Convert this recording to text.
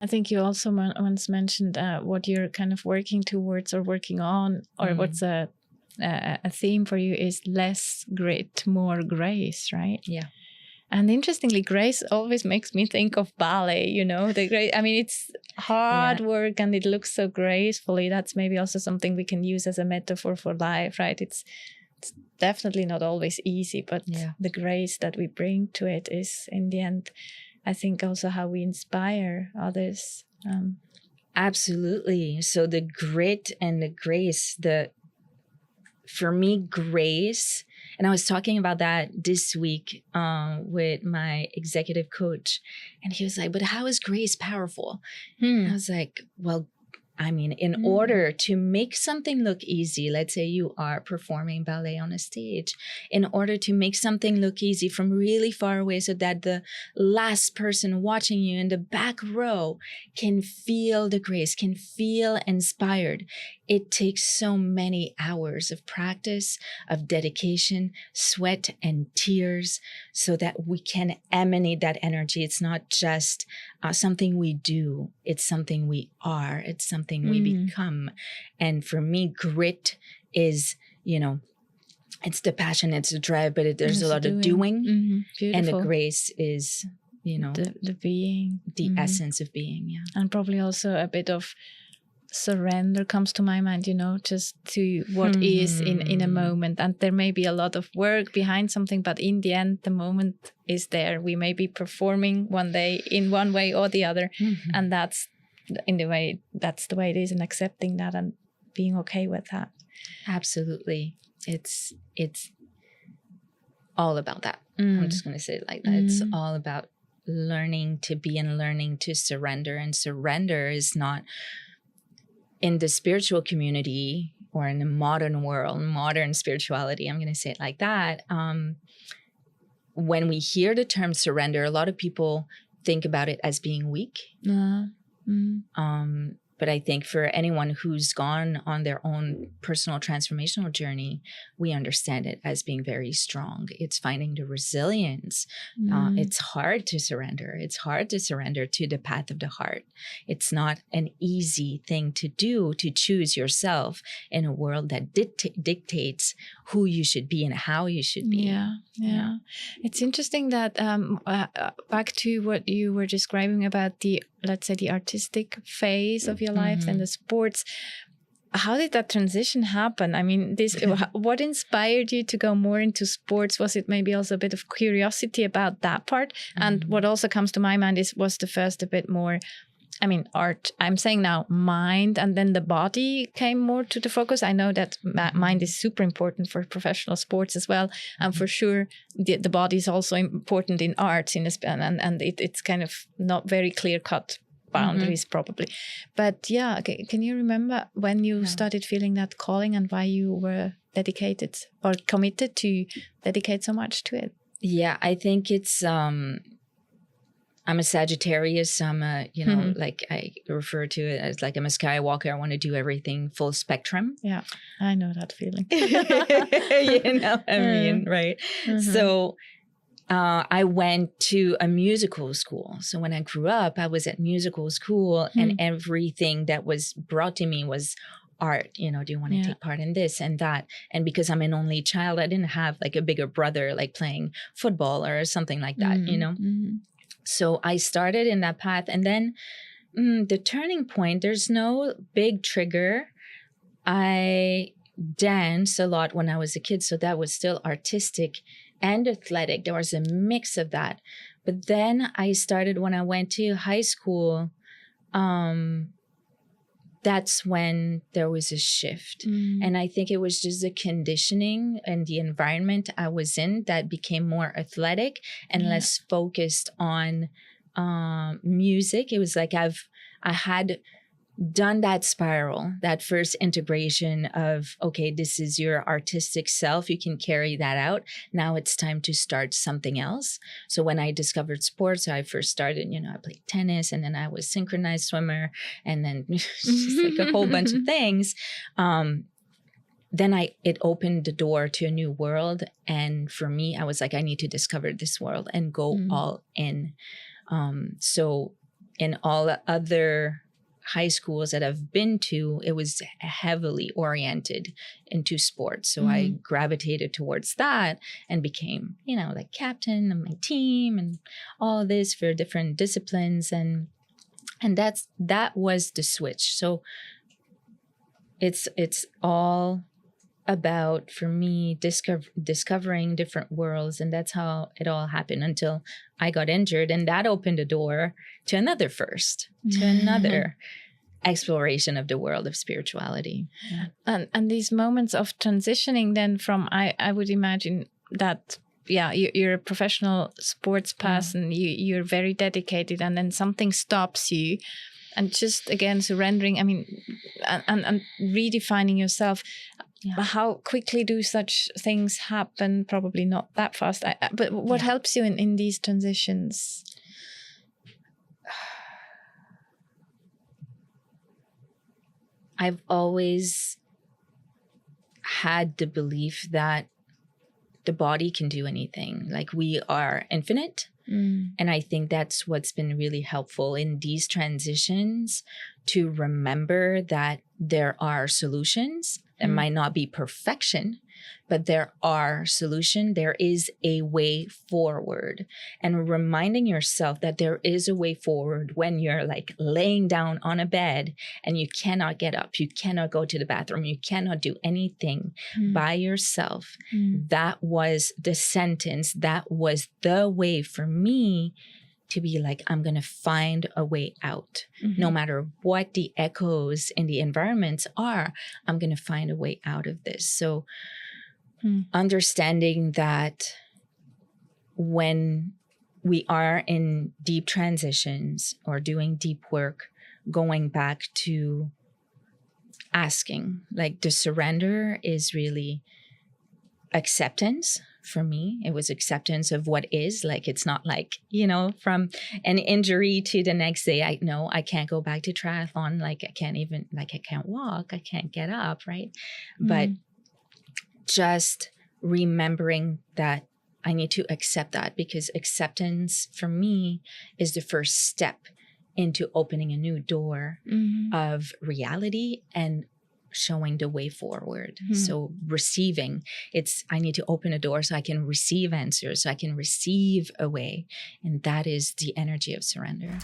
I think you also once mentioned what you're kind of working towards or working on, or what's a theme for you is less grit, more grace, right? Yeah. And interestingly, grace always makes me think of ballet, you know, the great, I mean, it's hard work and it looks so gracefully. That's maybe also something we can use as a metaphor for life, right? It's definitely not always easy, but the grace that we bring to it is in the end, I think also how we inspire others. Absolutely. So the grit and the grace, for me, grace, and I was talking about that this week with my executive coach, and he was like, but how is grace powerful? I was like, well, I mean, in order to make something look easy, let's say you are performing ballet on a stage, in order to make something look easy from really far away so that the last person watching you in the back row can feel the grace, can feel inspired, it takes so many hours of practice, of dedication, sweat and tears so that we can emanate that energy. It's not just something we do, it's something we are, it's something we become. And for me, grit is, it's the passion, it's the drive, but there's a lot of doing. And the grace is, the being, the essence of being. And probably also a bit of surrender comes to my mind, just to what is in a moment. And there may be a lot of work behind something, but in the end, the moment is there. We may be performing one day in one way or the other. And that's the way it is, and accepting that and being okay with that. Absolutely. It's all about that. I'm just going to say it like that. It's all about learning to be and learning to surrender. And surrender is not, in the spiritual community or in the modern world, modern spirituality, I'm going to say it like that. When we hear the term surrender, a lot of people think about it as being weak. But I think for anyone who's gone on their own personal transformational journey, we understand it as being very strong. It's finding the resilience. It's hard to surrender. It's hard to surrender to the path of the heart. It's not an easy thing to do, to choose yourself in a world that dictates who you should be and how you should be. Yeah. It's interesting that back to what you were describing about the, let's say, the artistic phase of your life and the sports. How did that transition happen? I mean, what inspired you to go more into sports? Was it maybe also a bit of curiosity about that part? And what also comes to my mind was the first a bit more, I mean, art, I'm saying now mind, and then the body came more to the focus. I know that mind is super important for professional sports as well. And for sure, the body is also important in arts in a span, and it's kind of not very clear-cut boundaries probably. But can you remember when you started feeling that calling and why you were dedicated or committed to dedicate so much to it? Yeah, I think it's... I'm a Sagittarius. I'm like I refer to it as like I'm a Skywalker. I want to do everything full spectrum. Yeah, I know that feeling. Right? So I went to a musical school. So when I grew up, I was at musical school and everything that was brought to me was art. Do you want to take part in this and that? And because I'm an only child, I didn't have like a bigger brother like playing football or something like that, So I started in that path. And then the turning point, there's no big trigger. I danced a lot when I was a kid. So that was still artistic and athletic. There was a mix of that. But then I started when I went to high school. That's when there was a shift. And I think it was just the conditioning and the environment I was in that became more athletic and less focused on music. It was like I had done that spiral, that first integration of, okay, this is your artistic self. You can carry that out. Now it's time to start something else. So when I discovered sports, I first started, I played tennis, and then I was synchronized swimmer, and then just like a whole bunch of things. Then it opened the door to a new world. And for me, I was like, I need to discover this world and go all in. So in all other high schools that I've been to, it was heavily oriented into sports. So I gravitated towards that and became, like captain of my team and all this for different disciplines. And that was the switch. So it's all about, for me, discovering different worlds. And that's how it all happened until I got injured. And that opened a door to another first, to another exploration of the world of spirituality. Yeah. And these moments of transitioning then from, I would imagine that, you're a professional sports person, you're very dedicated, and then something stops you. And just, again, surrendering, and redefining yourself. Yeah. How quickly do such things happen? Probably not that fast. But what helps you in these transitions? I've always had the belief that the body can do anything. Like, we are infinite. And I think that's what's been really helpful in these transitions, to remember that there are solutions. There might not be perfection, but there are solutions. There is a way forward. And reminding yourself that there is a way forward when you're like laying down on a bed and you cannot get up, you cannot go to the bathroom, you cannot do anything by yourself. That was the sentence. That was the way for me to be like, I'm going to find a way out. No matter what the echoes in the environments are, I'm going to find a way out of this. So understanding that when we are in deep transitions or doing deep work, going back to asking, like, the surrender is really acceptance. For me, it was acceptance of what is. Like, it's not like, from an injury to the next day, I know I can't go back to triathlon. Like, I can't walk, I can't get up, right? But just remembering that I need to accept that, because acceptance for me is the first step into opening a new door of reality and showing the way forward. So receiving, I need to open a door so I can receive answers, so I can receive a way. And that is the energy of surrender.